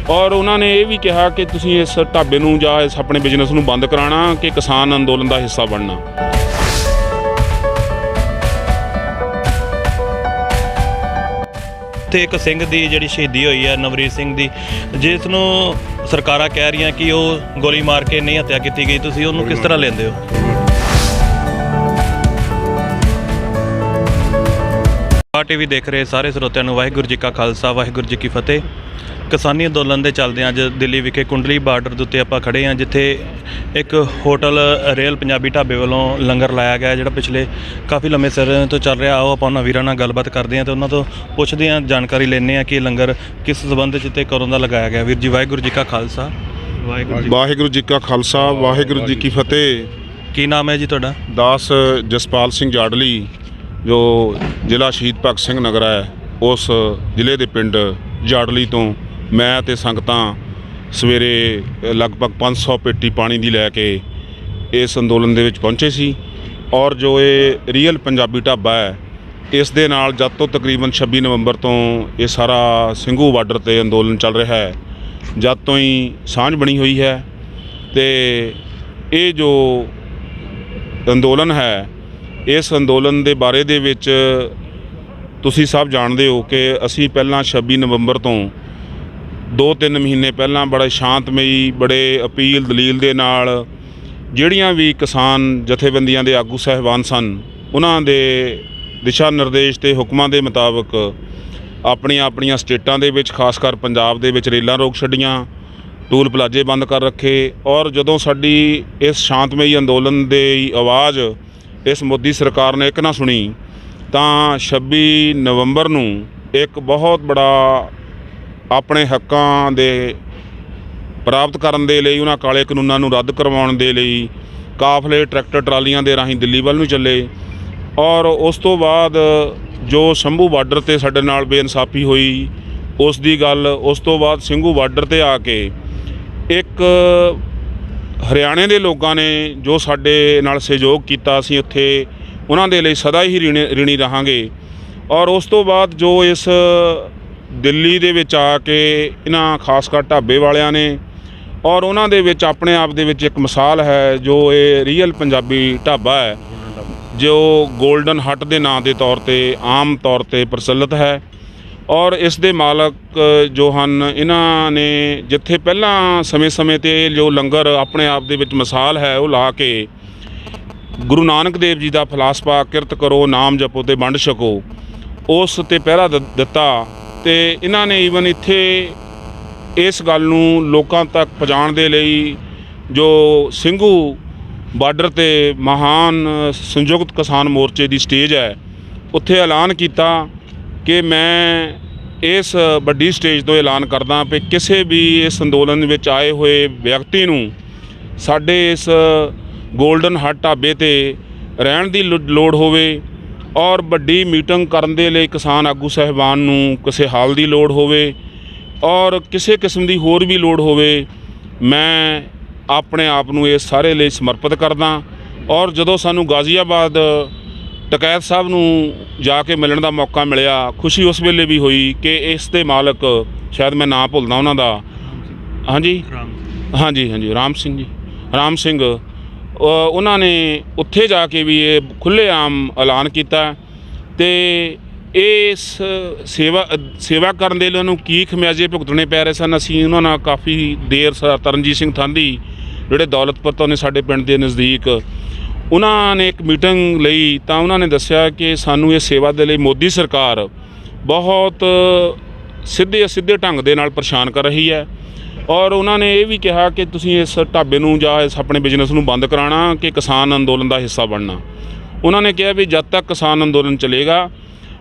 ਔਰ ਉਹਨਾਂ ਨੇ ਇਹ ਵੀ ਕਿਹਾ ਕਿ ਤੁਸੀਂ ਇਸ ਢਾਬੇ ਨੂੰ ਜਾਂ ਇਸ ਆਪਣੇ ਬਿਜ਼ਨਸ ਨੂੰ ਬੰਦ ਕਰਾਉਣਾ ਕਿ ਕਿਸਾਨ ਅੰਦੋਲਨ ਦਾ ਹਿੱਸਾ ਬਣਨਾ। ਤੇ ਇੱਕ ਸਿੰਘ ਦੀ ਜਿਹੜੀ ਸ਼ਹੀਦੀ ਹੋਈ ਹੈ ਨਵਰੀਤ ਸਿੰਘ ਦੀ, ਜਿਸ ਨੂੰ ਸਰਕਾਰਾਂ ਕਹਿ ਰਹੀਆਂ ਕਿ ਉਹ ਗੋਲੀ ਮਾਰ ਕੇ ਨਹੀਂ ਹੱਤਿਆ ਕੀਤੀ ਗਈ, ਤੁਸੀਂ ਉਹਨੂੰ ਕਿਸ ਤਰ੍ਹਾਂ ਲੈਂਦੇ ਹੋ? ਟੀਵੀ ਦੇਖ ਰਹੇ ਸਾਰੇ ਸਰੋਤਿਆਂ ਨੂੰ ਵਾਹਿਗੁਰੂ ਜੀ ਕਾ ਖਾਲਸਾ ਵਾਹਿਗੁਰੂ ਜੀ ਕੀ ਫਤਿਹ। ਕਿਸਾਨੀ ਅੰਦੋਲਨ ਦੇ ਚੱਲਦੇ ਅੱਜ ਦਿੱਲੀ ਵਿਖੇ ਕੁੰਡਲੀ ਬਾਰਡਰ ਦੇ ਉੱਤੇ ਆਪਾਂ ਖੜੇ ਹਾਂ, ਜਿੱਥੇ ਇੱਕ ਹੋਟਲ ਰੇਲ ਪੰਜਾਬੀ ਢਾਬੇ ਵੱਲੋਂ ਲੰਗਰ ਲਾਇਆ ਗਿਆ, ਜਿਹੜਾ ਪਿਛਲੇ ਕਾਫੀ ਲੰਮੇ ਸਮੇਂ ਤੋਂ ਚੱਲ ਰਿਹਾ। ਆਓ ਆਪਾਂ ਉਹਨਾਂ ਵੀਰਾਂ ਨਾਲ ਗੱਲਬਾਤ ਕਰਦੇ ਹਾਂ ਤੇ ਉਹਨਾਂ ਤੋਂ ਪੁੱਛਦੇ ਹਾਂ, ਜਾਣਕਾਰੀ ਲੈਂਦੇ ਹਾਂ ਕਿ ਲੰਗਰ ਕਿਸ ਸੰਬੰਧ 'ਚ ਤੇ ਕਦੋਂ ਦਾ ਲਗਾਇਆ ਗਿਆ। ਵੀਰ ਜੀ ਵਾਹਿਗੁਰੂ ਜੀ ਕਾ ਖਾਲਸਾ। ਵਾਹਿਗੁਰੂ ਜੀ ਕਾ ਖਾਲਸਾ ਵਾਹਿਗੁਰੂ ਜੀ ਕੀ ਫਤਿਹ। ਕੀ ਨਾਮ ਹੈ ਜੀ ਤੁਹਾਡਾ? ਦਾਸ ਜਸਪਾਲ ਸਿੰਘ ਜਾੜਲੀ, ਜੋ ਜ਼ਿਲ੍ਹਾ ਸ਼ਹੀਦ ਭਗਤ ਸਿੰਘ ਨਗਰ ਹੈ, ਉਸ ਜ਼ਿਲ੍ਹੇ ਦੇ ਪਿੰਡ ਜਾੜਲੀ ਤੋਂ ਮੈਂ ਅਤੇ ਸੰਗਤਾਂ ਸਵੇਰੇ ਲਗਭਗ 500 ਪੇਟੀ ਪਾਣੀ ਦੀ ਲੈ ਕੇ ਇਸ ਅੰਦੋਲਨ ਦੇ ਵਿੱਚ ਪਹੁੰਚੇ ਸੀ। ਔਰ ਜੋ ਇਹ ਰੀਅਲ ਪੰਜਾਬੀ ਢਾਬਾ ਹੈ, ਇਸ ਦੇ ਨਾਲ ਜਦ ਤੋਂ ਤਕਰੀਬਨ 26 ਨਵੰਬਰ ਤੋਂ ਇਹ ਸਾਰਾ ਸਿੰਘੂ ਬਾਰਡਰ 'ਤੇ ਅੰਦੋਲਨ ਚੱਲ ਰਿਹਾ ਹੈ, ਜਦ ਤੋਂ ਹੀ ਸਾਂਝ ਬਣੀ ਹੋਈ ਹੈ। ਅਤੇ ਇਹ ਜੋ ਅੰਦੋਲਨ ਹੈ, ਇਸ ਅੰਦੋਲਨ ਦੇ ਬਾਰੇ ਦੇ ਵਿੱਚ ਤੁਸੀਂ ਸਭ ਜਾਣਦੇ ਹੋ ਕਿ ਅਸੀਂ ਪਹਿਲਾਂ 26 ਨਵੰਬਰ ਤੋਂ 2-3 ਮਹੀਨੇ ਪਹਿਲਾਂ ਬੜੇ ਸ਼ਾਂਤਮਈ, ਬੜੇ ਅਪੀਲ ਦਲੀਲ ਦੇ ਨਾਲ ਜਿਹੜੀਆਂ ਵੀ ਕਿਸਾਨ ਜਥੇਬੰਦੀਆਂ ਦੇ ਆਗੂ ਸਾਹਿਬਾਨ ਸਨ, ਉਹਨਾਂ ਦੇ ਦਿਸ਼ਾ ਨਿਰਦੇਸ਼ ਅਤੇ ਹੁਕਮਾਂ ਦੇ ਮੁਤਾਬਕ ਆਪਣੀਆਂ ਸਟੇਟਾਂ ਦੇ ਵਿੱਚ, ਖਾਸ ਕਰ ਪੰਜਾਬ ਦੇ ਵਿੱਚ ਰੇਲਾਂ ਰੋਕ ਛੱਡੀਆਂ, ਟੂਲ ਪਲਾਜ਼ੇ ਬੰਦ ਕਰ ਰੱਖੇ। ਔਰ ਜਦੋਂ ਸਾਡੀ ਇਸ ਸ਼ਾਂਤਮਈ ਅੰਦੋਲਨ ਦੀ ਆਵਾਜ਼ ਇਸ ਮੋਦੀ ਸਰਕਾਰ ਨੇ ਇੱਕ ਨਾ ਸੁਣੀ, ਤਾਂ 26 ਨਵੰਬਰ ਨੂੰ ਇੱਕ ਬਹੁਤ ਬੜਾ ਆਪਣੇ ਹੱਕਾਂ ਦੇ ਪ੍ਰਾਪਤ ਕਰਨ ਦੇ ਲਈ, ਉਹਨਾਂ ਕਾਲੇ ਕਾਨੂੰਨਾਂ ਨੂੰ ਰੱਦ ਕਰਵਾਉਣ ਦੇ ਲਈ ਕਾਫਲੇ ਟਰੈਕਟਰ ਟਰਾਲੀਆਂ ਦੇ ਰਾਹੀਂ ਦਿੱਲੀ ਵੱਲ ਨੂੰ ਚੱਲੇ। ਔਰ ਉਸ ਤੋਂ ਬਾਅਦ ਜੋ ਸ਼ੰਭੂ ਬਾਰਡਰ 'ਤੇ ਸਾਡੇ ਨਾਲ ਬੇਇਨਸਾਫੀ ਹੋਈ, ਉਸ ਦੀ ਗੱਲ, ਉਸ ਤੋਂ ਬਾਅਦ ਸਿੰਘੂ ਬਾਰਡਰ 'ਤੇ ਆ ਕੇ ਇੱਕ ਹਰਿਆਣੇ ਦੇ ਲੋਕਾਂ ਨੇ ਜੋ ਸਾਡੇ ਨਾਲ ਸਹਿਯੋਗ ਕੀਤਾ, ਅਸੀਂ ਉੱਥੇ ਉਹਨਾਂ ਦੇ ਲਈ ਸਦਾ ਹੀ ਰਿਣੀ ਰਹਾਂਗੇ। ਔਰ ਉਸ ਤੋਂ ਬਾਅਦ ਜੋ ਇਸ ਦਿੱਲੀ ਦੇ ਵਿੱਚ ਆ ਕੇ ਇਹਨਾਂ ਖਾਸ ਕਰ ਢਾਬੇ ਵਾਲਿਆਂ ਨੇ, ਔਰ ਉਹਨਾਂ ਦੇ ਵਿੱਚ ਆਪਣੇ ਆਪ ਦੇ ਵਿੱਚ ਇੱਕ ਮਿਸਾਲ ਹੈ, ਜੋ ਇਹ ਰੀਅਲ ਪੰਜਾਬੀ ਢਾਬਾ ਹੈ, ਜੋ ਗੋਲਡਨ ਹੱਟ ਦੇ ਨਾਂ ਦੇ ਤੌਰ 'ਤੇ ਆਮ ਤੌਰ 'ਤੇ ਪ੍ਰਚਲਿਤ ਹੈ। ਔਰ ਇਸ ਦੇ ਮਾਲਕ ਜੋ ਹਨ, ਇਹਨਾਂ ਨੇ ਜਿੱਥੇ ਪਹਿਲਾਂ ਸਮੇਂ 'ਤੇ ਜੋ ਲੰਗਰ ਆਪਣੇ ਆਪ ਦੇ ਵਿੱਚ ਮਿਸਾਲ ਹੈ, ਉਹ ਲਾ ਕੇ ਗੁਰੂ ਨਾਨਕ ਦੇਵ ਜੀ ਦਾ ਫਲਸਫਾ ਕਿਰਤ ਕਰੋ, ਨਾਮ ਜਪੋ ਤੇ ਵੰਡ ਛਕੋ, ਉਸ 'ਤੇ ਪਹਿਰਾ ਦਿੱਤਾ। ਅਤੇ ਇਹਨਾਂ ਨੇ ਈਵਨ ਇੱਥੇ ਇਸ ਗੱਲ ਨੂੰ ਲੋਕਾਂ ਤੱਕ ਪਹੁੰਚਾਉਣ ਦੇ ਲਈ ਜੋ ਸਿੰਘੂ ਬਾਰਡਰ 'ਤੇ ਮਹਾਨ ਸੰਯੁਕਤ ਕਿਸਾਨ ਮੋਰਚੇ ਦੀ ਸਟੇਜ ਹੈ, ਉੱਥੇ ਐਲਾਨ ਕੀਤਾ ਕਿ ਮੈਂ ਇਸ ਵੱਡੀ ਸਟੇਜ ਤੋਂ ਐਲਾਨ ਕਰਦਾ ਕਿ ਕਿਸੇ ਵੀ ਇਸ ਅੰਦੋਲਨ ਵਿੱਚ ਆਏ ਹੋਏ ਵਿਅਕਤੀ ਨੂੰ ਸਾਡੇ ਇਸ ਗੋਲਡਨ ਹੱਟ ਢਾਬੇ 'ਤੇ ਰਹਿਣ ਦੀ ਲੋੜ ਹੋਵੇ, ਔਰ ਵੱਡੀ ਮੀਟਿੰਗ ਕਰਨ ਦੇ ਲਈ ਕਿਸਾਨ ਆਗੂ ਸਾਹਿਬਾਨ ਨੂੰ ਕਿਸੇ ਹਾਲ ਦੀ ਲੋੜ ਹੋਵੇ, ਔਰ ਕਿਸੇ ਕਿਸਮ ਦੀ ਹੋਰ ਵੀ ਲੋੜ ਹੋਵੇ, ਮੈਂ ਆਪਣੇ ਆਪ ਨੂੰ ਇਸ ਸਾਰੇ ਲਈ ਸਮਰਪਿਤ ਕਰਦਾ। ਔਰ ਜਦੋਂ ਸਾਨੂੰ ਗਾਜ਼ੀਆਬਾਦ ਟਕੈਤ ਸਾਹਿਬ ਨੂੰ ਜਾ ਕੇ ਮਿਲਣ ਦਾ ਮੌਕਾ ਮਿਲਿਆ, ਖੁਸ਼ੀ ਉਸ ਵੇਲੇ ਵੀ ਹੋਈ ਕਿ ਇਸ ਦੇ ਮਾਲਕ, ਸ਼ਾਇਦ ਮੈਂ ਨਾਂ ਭੁੱਲਦਾ ਉਹਨਾਂ ਦਾ, ਹਾਂਜੀ ਰਾਮ ਸਿੰਘ ਜੀ, ਰਾਮ ਸਿੰਘ, ਉਹਨਾਂ ਨੇ ਉੱਥੇ ਜਾ ਕੇ ਵੀ ਇਹ ਖੁੱਲ੍ਹੇਆਮ ਐਲਾਨ ਕੀਤਾ। ਅਤੇ ਇਸ ਸੇਵਾ ਕਰਨ ਦੇ ਲਈ ਉਹਨੂੰ ਕੀ ਖਮਿਆਜੇ ਭੁਗਤਣੇ ਪੈ ਰਹੇ ਸਨ। ਅਸੀਂ ਉਹਨਾਂ ਨਾਲ ਕਾਫੀ ਦੇਰ, ਤਰਨਜੀਤ ਸਿੰਘ ਥਾਂਦੀ ਜਿਹੜੇ ਦੌਲਤਪੁਰ ਤੋਂ ਨੇ ਸਾਡੇ ਪਿੰਡ ਦੇ ਨਜ਼ਦੀਕ, ਉਹਨਾਂ ਨੇ ਇੱਕ ਮੀਟਿੰਗ ਲਈ, ਤਾਂ ਉਹਨਾਂ ਨੇ ਦੱਸਿਆ ਕਿ ਸਾਨੂੰ ਇਹ ਸੇਵਾ ਦੇ ਲਈ ਮੋਦੀ ਸਰਕਾਰ ਬਹੁਤ ਸਿੱਧੇ ਅਸਿੱਧੇ ਢੰਗ ਦੇ ਨਾਲ ਪਰੇਸ਼ਾਨ ਕਰ ਰਹੀ ਹੈ। ਔਰ ਉਹਨਾਂ ਨੇ ਇਹ ਵੀ ਕਿਹਾ ਕਿ ਤੁਸੀਂ ਇਸ ਢਾਬੇ ਨੂੰ ਜਾਂ ਇਸ ਆਪਣੇ ਬਿਜ਼ਨਸ ਨੂੰ ਬੰਦ ਕਰਾਉਣਾ ਕਿ ਕਿਸਾਨ ਅੰਦੋਲਨ ਦਾ ਹਿੱਸਾ ਬਣਨਾ। ਉਹਨਾਂ ਨੇ ਕਿਹਾ ਵੀ ਜਦ ਤੱਕ ਕਿਸਾਨ ਅੰਦੋਲਨ ਚੱਲੇਗਾ,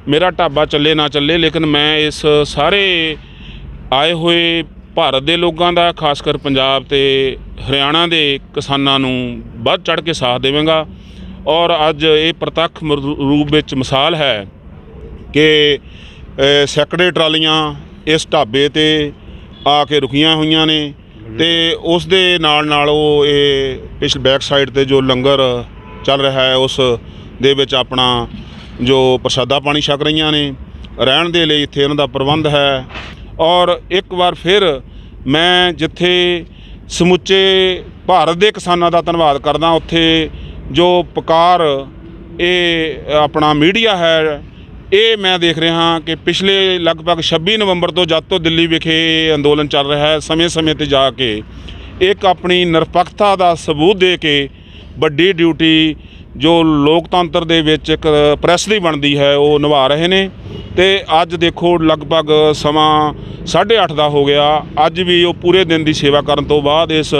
ਮੇਰਾ ਢਾਬਾ ਚੱਲੇ ਨਾ ਚੱਲੇ, ਲੇਕਿਨ ਮੈਂ ਇਸ ਸਾਰੇ ਆਏ ਹੋਏ ਭਾਰਤ ਦੇ ਲੋਕਾਂ ਦਾ, ਖਾਸ ਕਰ ਪੰਜਾਬ ਅਤੇ ਹਰਿਆਣਾ ਦੇ ਕਿਸਾਨਾਂ ਨੂੰ ਵੱਧ ਚੜ੍ਹ ਕੇ ਸਾਥ ਦੇਵਾਂਗਾ। ਔਰ ਅੱਜ ਇਹ ਪ੍ਰਤੱਖ ਰੂਪ ਵਿੱਚ ਮਿਸਾਲ ਹੈ ਕਿ ਸੈਂਕੜੇ ਟਰਾਲੀਆਂ ਇਸ ਢਾਬੇ 'ਤੇ ਆ ਕੇ ਰੁਕੀਆਂ ਹੋਈਆਂ ਨੇ, ਅਤੇ ਉਸ ਦੇ ਨਾਲ ਉਹ ਇਹ ਪਿਛਲੇ ਬੈਕ ਸਾਈਡ 'ਤੇ ਜੋ ਲੰਗਰ ਚੱਲ ਰਿਹਾ ਹੈ, ਉਸ ਦੇ ਵਿੱਚ ਆਪਣਾ ਜੋ ਪ੍ਰਸ਼ਾਦਾ ਪਾਣੀ ਛਕ ਰਹੀਆਂ ਨੇ। ਰਹਿਣ ਦੇ ਲਈ ਇੱਥੇ ਉਹਨਾਂ ਦਾ ਪ੍ਰਬੰਧ ਹੈ। ਔਰ ਇੱਕ ਵਾਰ ਫਿਰ ਮੈਂ ਜਿੱਥੇ ਸਮੁੱਚੇ ਭਾਰਤ ਦੇ ਕਿਸਾਨਾਂ ਦਾ ਧੰਨਵਾਦ ਕਰਦਾ, ਉੱਥੇ ਜੋ ਪੁਕਾਰ ਇਹ ਆਪਣਾ ਮੀਡੀਆ ਹੈ, ਇਹ ਮੈਂ ਦੇਖ ਰਿਹਾ ਹਾਂ ਕਿ ਪਿਛਲੇ ਲਗਭਗ 26 ਨਵੰਬਰ ਤੋਂ ਜਦ ਤੋਂ ਦਿੱਲੀ ਵਿਖੇ ਇਹ ਅੰਦੋਲਨ ਚੱਲ ਰਿਹਾ ਹੈ, ਸਮੇਂ-ਸਮੇਂ 'ਤੇ ਜਾ ਕੇ ਇੱਕ ਆਪਣੀ ਨਿਰਪੱਖਤਾ ਦਾ ਸਬੂਤ ਦੇ ਕੇ ਵੱਡੀ ਡਿਊਟੀ ਜੋ ਲੋਕਤੰਤਰ ਦੇ ਵਿੱਚ ਇੱਕ ਪ੍ਰੈਸ ਦੀ ਬਣਦੀ ਹੈ ਉਹ ਨਿਭਾ ਰਹੇ ਨੇ। ਤੇ ਅੱਜ ਦੇਖੋ ਲਗਭਗ ਸਮਾਂ 8:30 ਦਾ ਹੋ ਗਿਆ, ਅੱਜ ਵੀ ਉਹ ਪੂਰੇ ਦਿਨ ਦੀ ਸੇਵਾ ਕਰਨ ਤੋਂ ਬਾਅਦ ਇਸ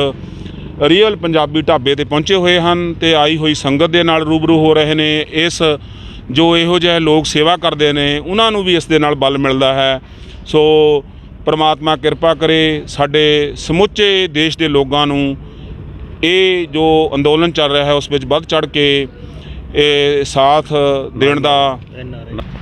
ਰੀਅਲ ਪੰਜਾਬੀ ਢਾਬੇ 'ਤੇ ਪਹੁੰਚੇ ਹੋਏ ਹਨ ਤੇ ਆਈ ਹੋਈ ਸੰਗਤ ਦੇ ਨਾਲ ਰੂਬਰੂ ਹੋ ਰਹੇ ਨੇ। ਇਸ ਜੋ ਇਹੋ ਜਿਹੇ ਲੋਕ ਸੇਵਾ ਕਰਦੇ ਨੇ ਉਹਨਾਂ ਨੂੰ ਵੀ ਇਸ ਦੇ ਨਾਲ ਬਲ ਮਿਲਦਾ ਹੈ। ਸੋ ਪਰਮਾਤਮਾ ਕਿਰਪਾ ਕਰੇ ਸਾਡੇ ਸਮੁੱਚੇ ਦੇਸ਼ ਦੇ ਲੋਕਾਂ ਨੂੰ ਇਹ ਜੋ ਅੰਦੋਲਨ ਚੱਲ ਰਿਹਾ ਹੈ ਉਸ ਵਿੱਚ ਵੱਧ ਚੜ੍ਹ ਕੇ ਇਹ ਸਾਥ ਦੇਣ ਦਾ।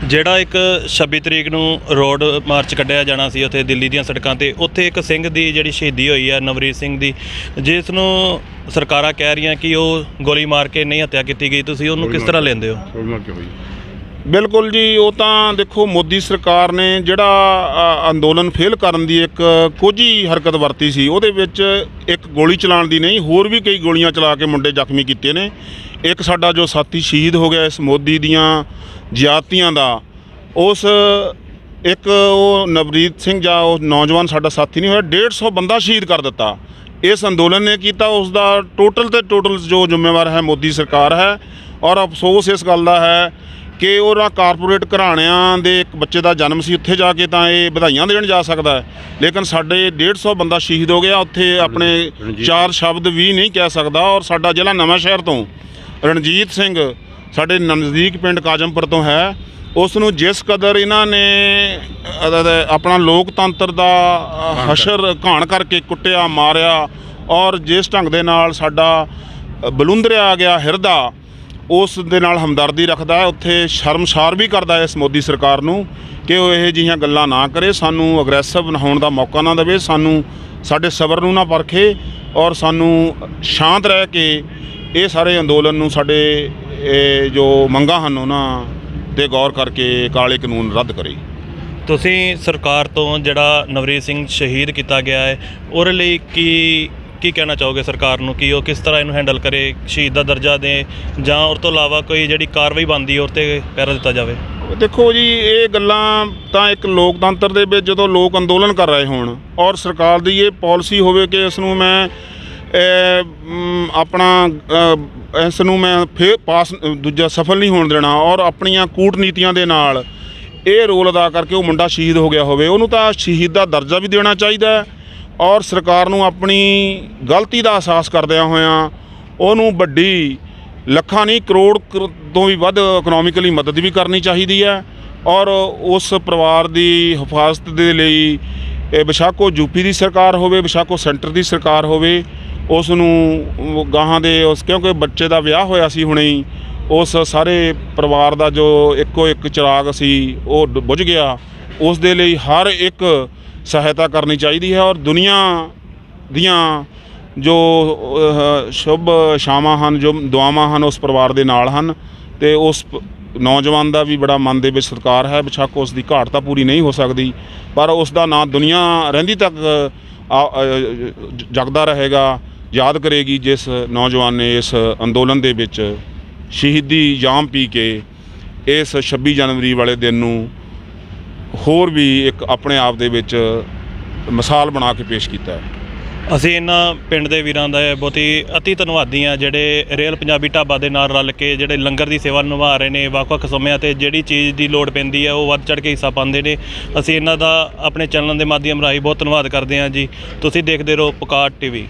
ਜਿਹੜਾ ਇੱਕ 26 ਤਰੀਕ ਨੂੰ ਰੋਡ ਮਾਰਚ ਕੱਢਿਆ ਜਾਣਾ ਸੀ ਉੱਥੇ ਦਿੱਲੀ ਦੀਆਂ ਸੜਕਾਂ ਤੇ, ਉੱਥੇ ਇੱਕ ਸਿੰਘ ਦੀ ਜਿਹੜੀ ਸ਼ਹੀਦੀ ਹੋਈ ਹੈ ਨਵਰੀਤ ਸਿੰਘ ਦੀ, ਜਿਸ ਨੂੰ ਸਰਕਾਰਾਂ ਕਹਿ ਰਹੀਆਂ ਕਿ ਉਹ ਗੋਲੀ ਮਾਰ ਕੇ ਨਹੀਂ ਹੱਤਿਆ ਕੀਤੀ ਗਈ, ਤੁਸੀਂ ਉਹਨੂੰ ਕਿਸ ਤਰ੍ਹਾਂ ਲੈਂਦੇ ਹੋ? ਬਿਲਕੁਲ ਜੀ, ਉਹ ਤਾਂ ਦੇਖੋ ਮੋਦੀ ਸਰਕਾਰ ਨੇ ਜਿਹੜਾ ਅੰਦੋਲਨ ਫੇਲ ਕਰਨ ਦੀ ਇੱਕ ਕੋਝੀ ਹਰਕਤ ਵਰਤੀ ਸੀ, ਉਹਦੇ ਵਿੱਚ ਇੱਕ ਗੋਲੀ ਚਲਾਉਣ ਦੀ ਨਹੀਂ, ਹੋਰ ਵੀ ਕਈ ਗੋਲੀਆਂ ਚਲਾ ਕੇ ਮੁੰਡੇ ਜ਼ਖਮੀ ਕੀਤੇ ਨੇ। ਇੱਕ ਸਾਡਾ ਜੋ ਸਾਥੀ ਸ਼ਹੀਦ ਹੋ ਗਿਆ ਇਸ ਮੋਦੀ ਦੀਆਂ ਜ਼ਿਆਦਤੀਆਂ ਦਾ, ਉਸ ਇੱਕ ਉਹ ਨਵਰੀਤ ਸਿੰਘ ਜਾਂ ਉਹ ਨੌਜਵਾਨ ਸਾਡਾ ਸਾਥੀ ਨਹੀਂ ਹੋਇਆ, 150 ਬੰਦਾ ਸ਼ਹੀਦ ਕਰ ਦਿੱਤਾ ਇਸ ਅੰਦੋਲਨ ਨੇ ਕੀਤਾ। ਉਸ ਦਾ ਟੋਟਲ ਜੋ ਜ਼ਿੰਮੇਵਾਰ ਹੈ ਮੋਦੀ ਸਰਕਾਰ ਹੈ। ਔਰ ਅਫਸੋਸ ਇਸ ਗੱਲ ਦਾ ਹੈ ਕਿ ਉਹਨਾਂ ਕਾਰਪੋਰੇਟ ਘਰਾਣਿਆਂ ਦੇ ਇੱਕ ਬੱਚੇ ਦਾ ਜਨਮ ਸੀ, ਉੱਥੇ ਜਾ ਕੇ ਤਾਂ ਇਹ ਵਧਾਈਆਂ ਦੇਣ ਜਾ ਸਕਦਾ ਹੈ, ਲੇਕਿਨ ਸਾਡੇ 150 ਬੰਦਾ ਸ਼ਹੀਦ ਹੋ ਗਿਆ, ਉੱਥੇ ਆਪਣੇ 4 ਸ਼ਬਦ ਵੀ ਨਹੀਂ ਕਹਿ ਸਕਦਾ। ਔਰ ਸਾਡਾ ਜ਼ਿਲ੍ਹਾ ਨਵਾਂ ਸ਼ਹਿਰ ਤੋਂ ਰਣਜੀਤ ਸਿੰਘ ਸਾਡੇ ਨਜ਼ਦੀਕ ਪਿੰਡ ਕਾਜਮਪੁਰ ਤੋਂ ਹੈ, ਉਸ ਨੂੰ ਜਿਸ ਕਦਰ ਇਹਨਾਂ ਨੇ ਆਪਣਾ ਲੋਕਤੰਤਰ ਦਾ ਹਸ਼ਰ ਘਾਣ ਕਰਕੇ ਕੁੱਟਿਆ ਮਾਰਿਆ, ਔਰ ਜਿਸ ਢੰਗ ਦੇ ਨਾਲ ਸਾਡਾ ਬਲੁੰਦਰਿਆ ਗਿਆ ਹਿਰਦਾ ਉਸ ਦੇ ਨਾਲ ਹਮਦਰਦੀ ਰੱਖਦਾ ਹੈ, ਉੱਥੇ ਸ਼ਰਮਸਾਰ ਵੀ ਕਰਦਾ ਹੈ ਇਸ ਮੋਦੀ ਸਰਕਾਰ ਨੂੰ ਕਿ ਉਹ ਇਹੋ ਜਿਹੀਆਂ ਗੱਲਾਂ ਨਾ ਕਰੇ, ਸਾਨੂੰ ਅਗਰੈਸਿਵ ਹੋਣ ਦਾ ਮੌਕਾ ਨਾ ਦੇਵੇ, ਸਾਨੂੰ ਸਾਡੇ ਸਬਰ ਨੂੰ ਨਾ ਪਰਖੇ ਔਰ ਸਾਨੂੰ ਸ਼ਾਂਤ ਰਹਿ ਕੇ ਇਹ ਸਾਰੇ ਅੰਦੋਲਨ ਨੂੰ ਸਾਡੇ ਜੋ ਮੰਗਾਂ ਹਨ ਉਹਨਾਂ 'ਤੇ ਗੌਰ ਕਰਕੇ ਕਾਲੇ ਕਾਨੂੰਨ ਰੱਦ ਕਰੇ। ਤੁਸੀਂ ਸਰਕਾਰ ਤੋਂ ਜਿਹੜਾ ਨਵਰੀਤ ਸਿੰਘ ਸ਼ਹੀਦ ਕੀਤਾ ਗਿਆ ਹੈ ਉਹਦੇ ਲਈ ਕੀ ਕਹਿਣਾ ਚਾਹੋਗੇ ਸਰਕਾਰ ਨੂੰ, ਕਿ ਉਹ ਕਿਸ ਤਰ੍ਹਾਂ ਇਹਨੂੰ ਹੈਂਡਲ ਕਰੇ, ਸ਼ਹੀਦ ਦਾ ਦਰਜਾ ਦੇ ਜਾਂ ਉਸ ਤੋਂ ਇਲਾਵਾ ਕੋਈ ਜਿਹੜੀ ਕਾਰਵਾਈ ਬਣਦੀ ਉਹ 'ਤੇ ਪਹਿਰਾ ਦਿੱਤਾ ਜਾਵੇ? ਦੇਖੋ ਜੀ, ਇਹ ਗੱਲਾਂ ਤਾਂ ਇੱਕ ਲੋਕਤੰਤਰ ਦੇ ਵਿੱਚ ਜਦੋਂ ਲੋਕ ਅੰਦੋਲਨ ਕਰ ਰਹੇ ਹੋਣ ਔਰ ਸਰਕਾਰ ਦੀ ਇਹ ਪਾਲਿਸੀ ਹੋਵੇ ਕਿ ਇਸ ਨੂੰ ਮੈਂ ਇਸ ਨੂੰ ਮੈਂ ਫੇਰ ਸਫਲ ਨਹੀਂ ਹੋਣ ਦੇਣਾ ਔਰ ਆਪਣੀਆਂ ਕੂਟਨੀਤੀਆਂ ਦੇ ਨਾਲ ਇਹ ਰੋਲ ਅਦਾ ਕਰਕੇ ਉਹ ਮੁੰਡਾ ਸ਼ਹੀਦ ਹੋ ਗਿਆ ਹੋਵੇ, ਉਹਨੂੰ ਤਾਂ ਸ਼ਹੀਦ ਦਾ ਦਰਜਾ ਵੀ ਦੇਣਾ ਚਾਹੀਦਾ ਹੈ। ਔਰ ਸਰਕਾਰ ਨੂੰ ਆਪਣੀ ਗਲਤੀ ਦਾ ਅਹਿਸਾਸ ਕਰਦਿਆਂ ਹੋਇਆਂ ਉਹਨੂੰ ਵੱਡੀ ਲੱਖਾਂ ਨਹੀਂ ਕਰੋੜ ਤੋਂ ਵੀ ਵੱਧ ਇਕਨੋਮਿਕਲੀ ਮਦਦ ਵੀ ਕਰਨੀ ਚਾਹੀਦੀ ਹੈ। ਔਰ ਉਸ ਪਰਿਵਾਰ ਦੀ ਹਿਫਾਜ਼ਤ ਦੇ ਲਈ ਬੇਸ਼ੱਕ ਉਹ ਯੂਪੀ ਦੀ ਸਰਕਾਰ ਹੋਵੇ, ਬੇਸ਼ੱਕ ਉਹ ਸੈਂਟਰ ਦੀ ਸਰਕਾਰ ਹੋਵੇ, ਉਸ ਨੂੰ ਗਾਹਾਂ ਦੇ ਕਿਉਂਕਿ ਬੱਚੇ ਦਾ ਵਿਆਹ ਹੋਇਆ ਸੀ ਹੁਣੇ ਹੀ, ਉਸ ਸਾਰੇ ਪਰਿਵਾਰ ਦਾ ਜੋ ਇੱਕੋ ਇੱਕ ਚਿਰਾਗ ਸੀ ਉਹ ਬੁਝ ਗਿਆ, ਉਸ ਦੇ ਲਈ ਹਰ ਇੱਕ ਸਹਾਇਤਾ ਕਰਨੀ ਚਾਹੀਦੀ ਹੈ। ਔਰ ਦੁਨੀਆ ਦੀਆਂ ਜੋ ਸ਼ੁਭ ਸ਼ਾਮਾਂ ਹਨ, ਜੋ ਦੁਆਵਾਂ ਹਨ ਉਸ ਪਰਿਵਾਰ ਦੇ ਨਾਲ ਹਨ ਅਤੇ ਉਸ ਨੌਜਵਾਨ ਦਾ ਵੀ ਬੜਾ ਮਨ ਦੇ ਵਿੱਚ ਸਤਿਕਾਰ ਹੈ। ਬੇਸ਼ੱਕ ਉਸ ਦੀ ਘਾਟ ਤਾਂ ਪੂਰੀ ਨਹੀਂ ਹੋ ਸਕਦੀ, ਪਰ ਉਸ ਦਾ ਨਾਂ ਦੁਨੀਆ ਰਹਿੰਦੀ ਤੱਕ ਜਗਦਾ ਰਹੇਗਾ, ਯਾਦ ਕਰੇਗੀ ਜਿਸ ਨੌਜਵਾਨ ਨੇ ਇਸ ਅੰਦੋਲਨ ਦੇ ਵਿੱਚ ਸ਼ਹੀਦੀ ਜਾਮ ਪੀ ਕੇ ਇਸ 26 ਜਨਵਰੀ ਵਾਲੇ ਦਿਨ ਨੂੰ ਹੋਰ ਵੀ ਇੱਕ ਆਪਣੇ ਆਪ ਦੇ ਵਿੱਚ ਮਿਸਾਲ ਬਣਾ ਕੇ ਪੇਸ਼ ਕੀਤਾ ਹੈ। ਅਸੀਂ ਇਹਨਾਂ ਪਿੰਡ ਦੇ ਵੀਰਾਂ ਦਾ ਬਹੁਤ ਹੀ ਅਤੀ ਧੰਨਵਾਦੀ ਹਾਂ ਜਿਹੜੇ ਰੀਅਲ ਪੰਜਾਬੀ ਢਾਬਾ ਦੇ ਨਾਲ ਰਲ ਕੇ ਜਿਹੜੇ ਲੰਗਰ ਦੀ ਸੇਵਾ ਨਿਭਾ ਰਹੇ ਨੇ। ਵੱਖ-ਵੱਖ ਸਮਿਆਂ 'ਤੇ ਜਿਹੜੀ ਚੀਜ਼ ਦੀ ਲੋੜ ਪੈਂਦੀ ਹੈ ਉਹ ਵੱਧ ਚੜ੍ਹ ਕੇ ਹਿੱਸਾ ਪਾਉਂਦੇ ਨੇ। ਅਸੀਂ ਇਹਨਾਂ ਦਾ ਆਪਣੇ ਚੈਨਲ ਦੇ ਮਾਧਿਅਮ ਰਾਹੀਂ ਬਹੁਤ ਧੰਨਵਾਦ ਕਰਦੇ ਹਾਂ ਜੀ। ਤੁਸੀਂ ਦੇਖਦੇ ਰਹੋ ਪੁਕਾਰ TV।